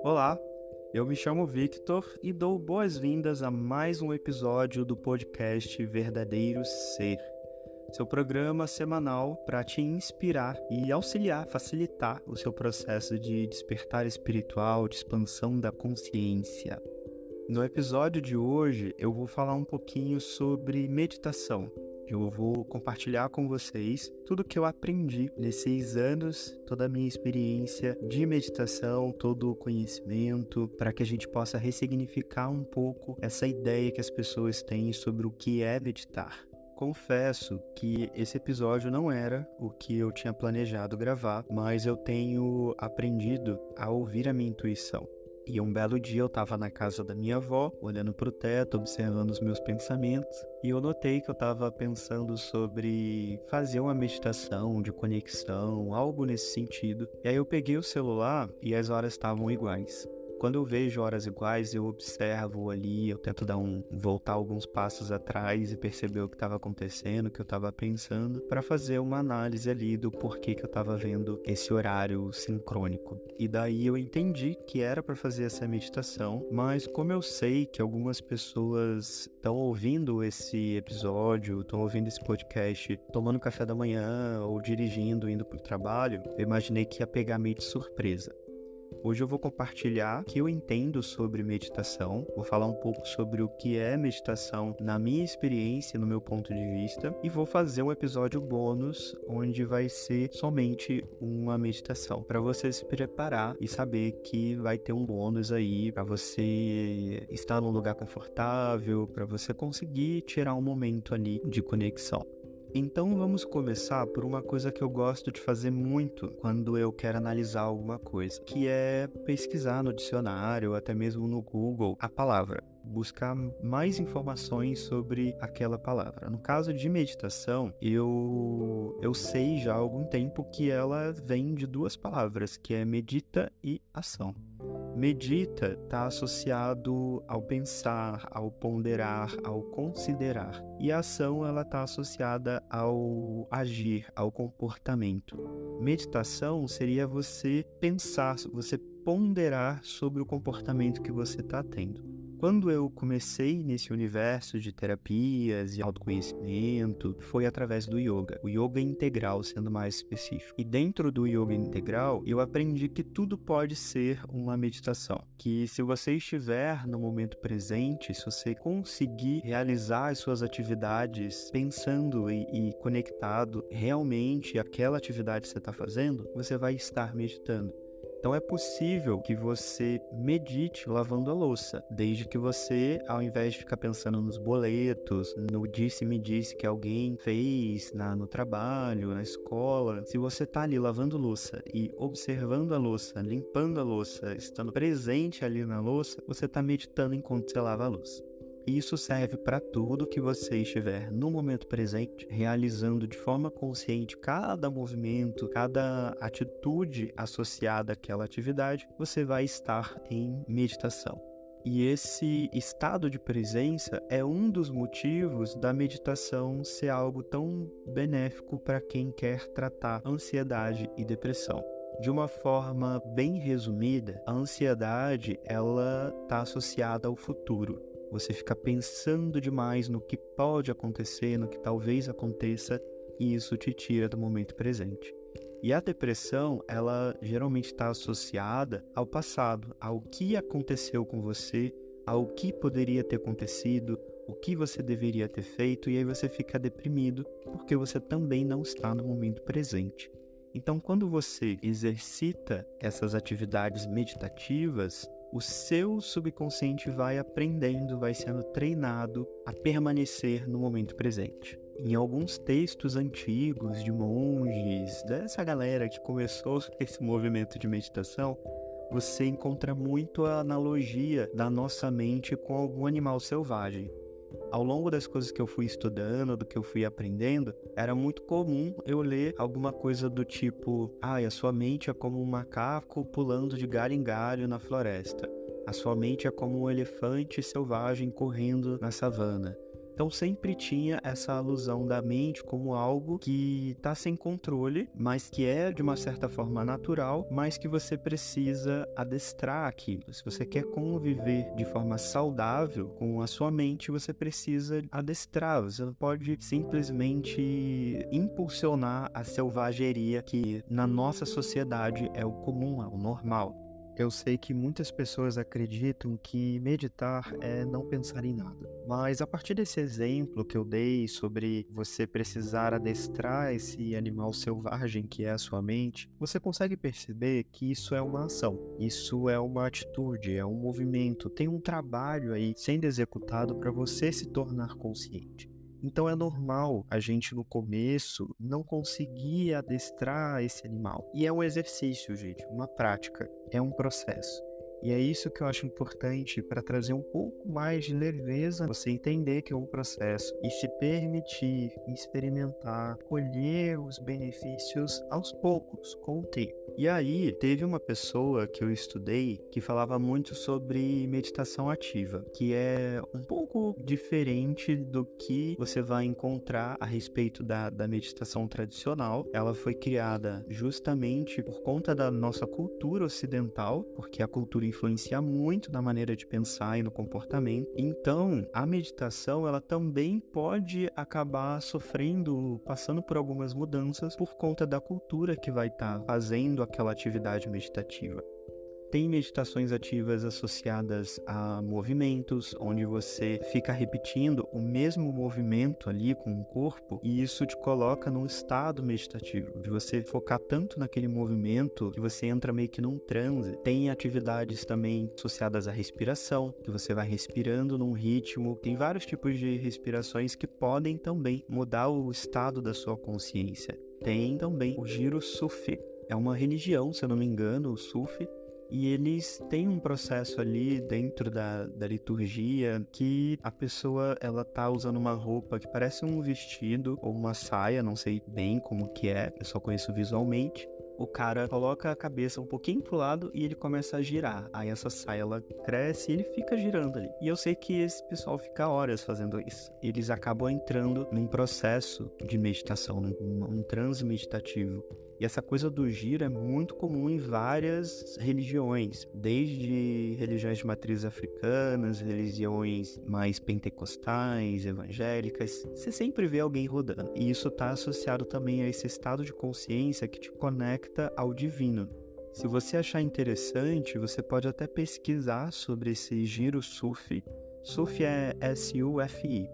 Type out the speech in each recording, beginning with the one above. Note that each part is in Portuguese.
Olá, eu me chamo Victor e dou boas-vindas a mais um episódio do podcast Verdadeiro Ser, seu programa semanal para te inspirar e auxiliar, facilitar o seu processo de despertar espiritual, de expansão da consciência. No episódio de hoje, eu vou falar um pouquinho sobre meditação. Eu vou compartilhar com vocês tudo que eu aprendi nesses anos, toda a minha experiência de meditação, todo o conhecimento, para que a gente possa ressignificar um pouco essa ideia que as pessoas têm sobre o que é meditar. Confesso que esse episódio não era o que eu tinha planejado gravar, mas eu tenho aprendido a ouvir a minha intuição. E um belo dia eu estava na casa da minha avó, olhando para o teto, observando os meus pensamentos, e eu notei que eu estava pensando sobre fazer uma meditação de conexão, algo nesse sentido. E aí eu peguei o celular e as horas estavam iguais. Quando eu vejo horas iguais, eu observo ali, eu tento voltar alguns passos atrás e perceber o que estava acontecendo, o que eu estava pensando, para fazer uma análise ali do porquê que eu estava vendo esse horário sincrônico. E daí eu entendi que era para fazer essa meditação, mas como eu sei que algumas pessoas estão ouvindo esse episódio, estão ouvindo esse podcast, tomando café da manhã ou dirigindo, indo para o trabalho, eu imaginei que ia pegar meio de surpresa. Hoje eu vou compartilhar o que eu entendo sobre meditação, vou falar um pouco sobre o que é meditação na minha experiência, no meu ponto de vista, e vou fazer um episódio bônus onde vai ser somente uma meditação, para você se preparar e saber que vai ter um bônus aí, para você estar num lugar confortável, para você conseguir tirar um momento ali de conexão. Então vamos começar por uma coisa que eu gosto de fazer muito quando eu quero analisar alguma coisa, que é pesquisar no dicionário ou até mesmo no Google a palavra, buscar mais informações sobre aquela palavra. No caso de meditação, eu sei já há algum tempo que ela vem de duas palavras, que é medita e ação. Medita está associado ao pensar, ao ponderar, ao considerar. E a ação ela está associada ao agir, ao comportamento. Meditação seria você pensar, você ponderar sobre o comportamento que você está tendo. Quando eu comecei nesse universo de terapias e autoconhecimento, foi através do yoga. O yoga integral, sendo mais específico. E dentro do yoga integral, eu aprendi que tudo pode ser uma meditação. Que se você estiver no momento presente, se você conseguir realizar as suas atividades pensando e conectado realmente àquela atividade que você está fazendo, você vai estar meditando. Então é possível que você medite lavando a louça, desde que você, ao invés de ficar pensando nos boletos, no disse-me-disse que alguém fez no trabalho, na escola, se você está ali lavando louça e observando a louça, limpando a louça, estando presente ali na louça, você está meditando enquanto você lava a louça. Isso serve para tudo que você estiver no momento presente, realizando de forma consciente cada movimento, cada atitude associada àquela atividade, você vai estar em meditação. E esse estado de presença é um dos motivos da meditação ser algo tão benéfico para quem quer tratar ansiedade e depressão. De uma forma bem resumida, a ansiedade ela está associada ao futuro. Você fica pensando demais no que pode acontecer, no que talvez aconteça, e isso te tira do momento presente. E a depressão, ela geralmente está associada ao passado, ao que aconteceu com você, ao que poderia ter acontecido, o que você deveria ter feito, e aí você fica deprimido porque você também não está no momento presente. Então, quando você exercita essas atividades meditativas, o seu subconsciente vai aprendendo, vai sendo treinado a permanecer no momento presente. Em alguns textos antigos de monges, dessa galera que começou esse movimento de meditação, você encontra muito a analogia da nossa mente com algum animal selvagem. Ao longo das coisas que eu fui estudando, do que eu fui aprendendo, era muito comum eu ler alguma coisa do tipo: a sua mente é como um macaco pulando de galho em galho na floresta. A sua mente é como um elefante selvagem correndo na savana. Então sempre tinha essa alusão da mente como algo que está sem controle, mas que é de uma certa forma natural, mas que você precisa adestrar aquilo. Se você quer conviver de forma saudável com a sua mente, você precisa adestrar. Você não pode simplesmente impulsionar a selvageria que na nossa sociedade é o comum, é o normal. Eu sei que muitas pessoas acreditam que meditar é não pensar em nada. Mas a partir desse exemplo que eu dei sobre você precisar adestrar esse animal selvagem que é a sua mente, você consegue perceber que isso é uma ação, isso é uma atitude, é um movimento, tem um trabalho aí sendo executado para você se tornar consciente. Então é normal a gente no começo não conseguir adestrar esse animal. E é um exercício, gente, uma prática, é um processo. E é isso que eu acho importante para trazer um pouco mais de leveza, você entender que é um processo e se permitir experimentar, colher os benefícios aos poucos, com o tempo. E aí, teve uma pessoa que eu estudei que falava muito sobre meditação ativa, que é um pouco diferente do que você vai encontrar a respeito da meditação tradicional. Ela foi criada justamente por conta da nossa cultura ocidental, porque a cultura influencia muito na maneira de pensar e no comportamento. Então, a meditação, ela também pode acabar sofrendo, passando por algumas mudanças por conta da cultura que vai estar fazendo aquela atividade meditativa. Tem meditações ativas associadas a movimentos, onde você fica repetindo o mesmo movimento ali com o corpo, e isso te coloca num estado meditativo, de você focar tanto naquele movimento que você entra meio que num transe. Tem atividades também associadas à respiração, que você vai respirando num ritmo. Tem vários tipos de respirações que podem também mudar o estado da sua consciência. Tem também o giro Sufi, é uma religião, se eu não me engano, o Sufi. E eles têm um processo ali dentro da liturgia que a pessoa, ela tá usando uma roupa que parece um vestido ou uma saia, não sei bem como que é, eu só conheço visualmente. O cara coloca a cabeça um pouquinho pro lado e ele começa a girar. Aí essa saia, ela cresce e ele fica girando ali. E eu sei que esse pessoal fica horas fazendo isso. Eles acabam entrando num processo de meditação, num transe meditativo. E essa coisa do giro é muito comum em várias religiões, desde religiões de matriz africanas, religiões mais pentecostais, evangélicas. Você sempre vê alguém rodando. E isso está associado também a esse estado de consciência que te conecta ao divino. Se você achar interessante, você pode até pesquisar sobre esse giro Sufi. Sufi é S-U-F-I.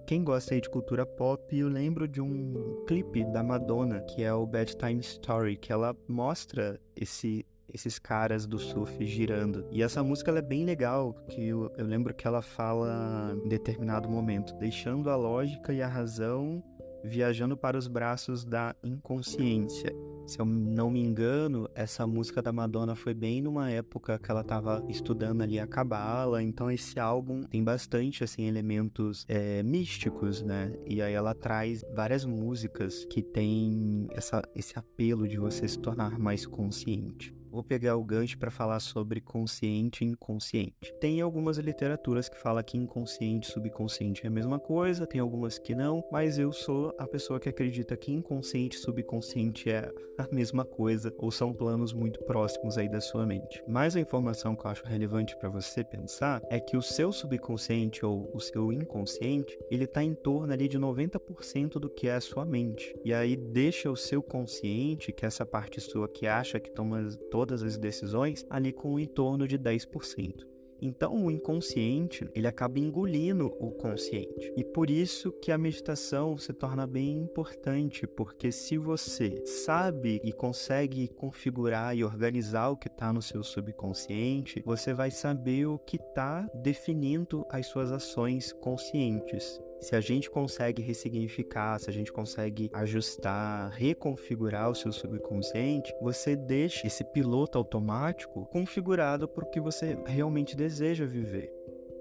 Quem gosta aí de cultura pop, eu lembro de um clipe da Madonna, que é o Bedtime Story, que ela mostra esses caras do surf girando. E essa música ela é bem legal, porque eu lembro que ela fala em determinado momento, deixando a lógica e a razão viajando para os braços da inconsciência. Se eu não me engano, essa música da Madonna foi bem numa época que ela estava estudando ali a Cabala, então esse álbum tem bastante, assim, elementos místicos, né? E aí ela traz várias músicas que tem esse apelo de você se tornar mais consciente. Vou pegar o gancho para falar sobre consciente e inconsciente. Tem algumas literaturas que falam que inconsciente e subconsciente é a mesma coisa, tem algumas que não, mas eu sou a pessoa que acredita que inconsciente e subconsciente é a mesma coisa, ou são planos muito próximos aí da sua mente. Mas a informação que eu acho relevante para você pensar é que o seu subconsciente ou o seu inconsciente, ele está em torno ali de 90% do que é a sua mente. E aí deixa o seu consciente, que é essa parte sua que acha que toma todas as decisões, ali com em torno de 10%. Então, o inconsciente, ele acaba engolindo o consciente. E por isso que a meditação se torna bem importante, porque se você sabe e consegue configurar e organizar o que está no seu subconsciente, você vai saber o que está definindo as suas ações conscientes. Se a gente consegue ressignificar, se a gente consegue ajustar, reconfigurar o seu subconsciente, você deixa esse piloto automático configurado para o que você realmente deseja viver.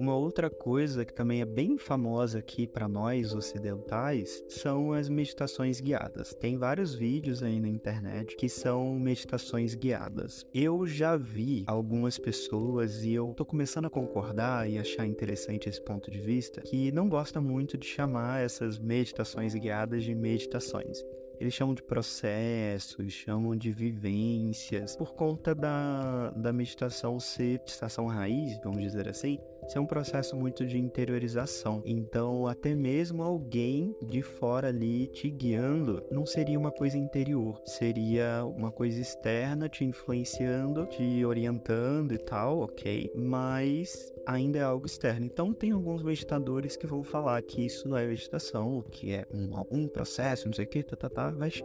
Uma outra coisa que também é bem famosa aqui para nós ocidentais são as meditações guiadas. Tem vários vídeos aí na internet que são meditações guiadas. Eu já vi algumas pessoas e eu tô começando a concordar e achar interessante esse ponto de vista, que não gosta muito de chamar essas meditações guiadas de meditações. Eles chamam de processos, chamam de vivências, por conta da meditação ser meditação raiz, vamos dizer assim, ser um processo muito de interiorização. Então, até mesmo alguém de fora ali te guiando não seria uma coisa interior, seria uma coisa externa te influenciando, te orientando e tal, ok? Mas ainda é algo externo. Então, tem alguns meditadores que vão falar que isso não é meditação, que é um processo, não sei o que,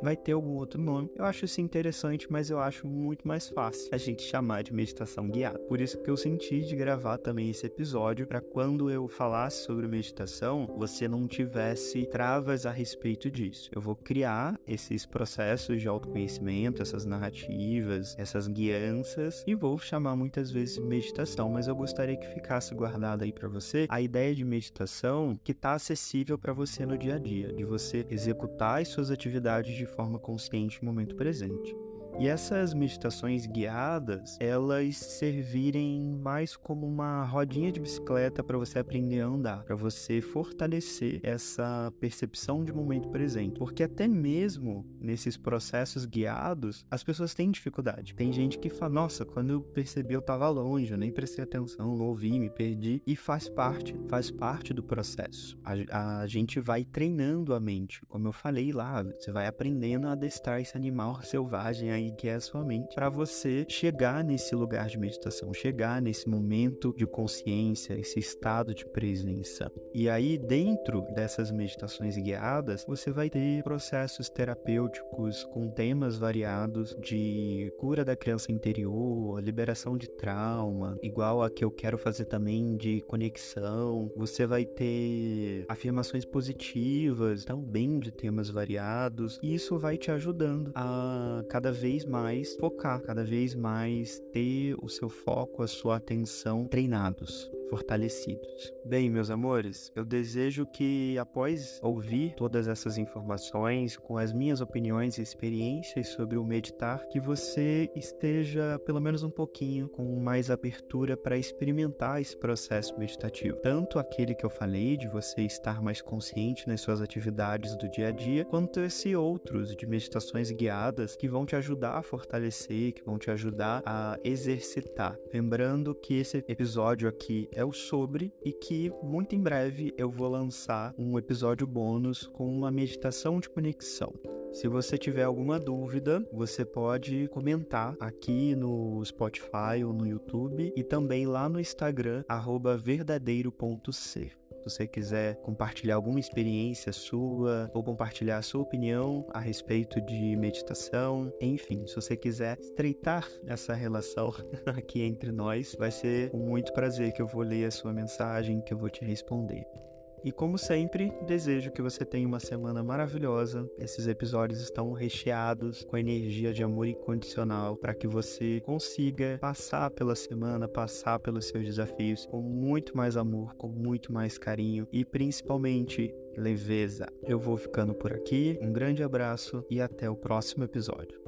vai ter algum outro nome. Eu acho isso interessante, mas eu acho muito mais fácil a gente chamar de meditação guiada. Por isso que eu senti de gravar também esse episódio, para quando eu falasse sobre meditação, você não tivesse travas a respeito disso. Eu vou criar esses processos de autoconhecimento, essas narrativas, essas guianças, e vou chamar muitas vezes de meditação, mas eu gostaria que ficasse guardada aí para você a ideia de meditação que está acessível para você no dia a dia, de você executar as suas atividades de forma consciente no momento presente. E essas meditações guiadas, elas servirem mais como uma rodinha de bicicleta para você aprender a andar, para você fortalecer essa percepção de momento presente. Porque até mesmo nesses processos guiados, as pessoas têm dificuldade. Tem gente que fala, nossa, quando eu percebi eu estava longe, eu nem prestei atenção, não ouvi, me perdi. E faz parte do processo. A gente vai treinando a mente. Como eu falei lá, você vai aprendendo a adestrar esse animal selvagem aí que é a sua mente, para você chegar nesse lugar de meditação, chegar nesse momento de consciência, esse estado de presença. E aí, dentro dessas meditações guiadas, você vai ter processos terapêuticos com temas variados de cura da criança interior, liberação de trauma, igual a que eu quero fazer também de conexão. Você vai ter afirmações positivas, também de temas variados, e isso vai te ajudando a cada vez mais focar, cada vez mais ter o seu foco, a sua atenção treinados, fortalecidos. Bem, meus amores, eu desejo que após ouvir todas essas informações, com as minhas opiniões e experiências sobre o meditar, que você esteja pelo menos um pouquinho com mais abertura para experimentar esse processo meditativo. Tanto aquele que eu falei, de você estar mais consciente nas suas atividades do dia a dia, quanto esse outros de meditações guiadas que vão te ajudar a fortalecer, que vão te ajudar a exercitar. Lembrando que esse episódio aqui é o sobre e que muito em breve eu vou lançar um episódio bônus com uma meditação de conexão. Se você tiver alguma dúvida, você pode comentar aqui no Spotify ou no YouTube e também lá no Instagram, @verdadeiro.ser. Se você quiser compartilhar alguma experiência sua ou compartilhar a sua opinião a respeito de meditação, enfim, se você quiser estreitar essa relação aqui entre nós, vai ser com muito prazer que eu vou ler a sua mensagem, que eu vou te responder. E como sempre, desejo que você tenha uma semana maravilhosa. Esses episódios estão recheados com energia de amor incondicional para que você consiga passar pela semana, passar pelos seus desafios com muito mais amor, com muito mais carinho e principalmente leveza. Eu vou ficando por aqui, um grande abraço e até o próximo episódio.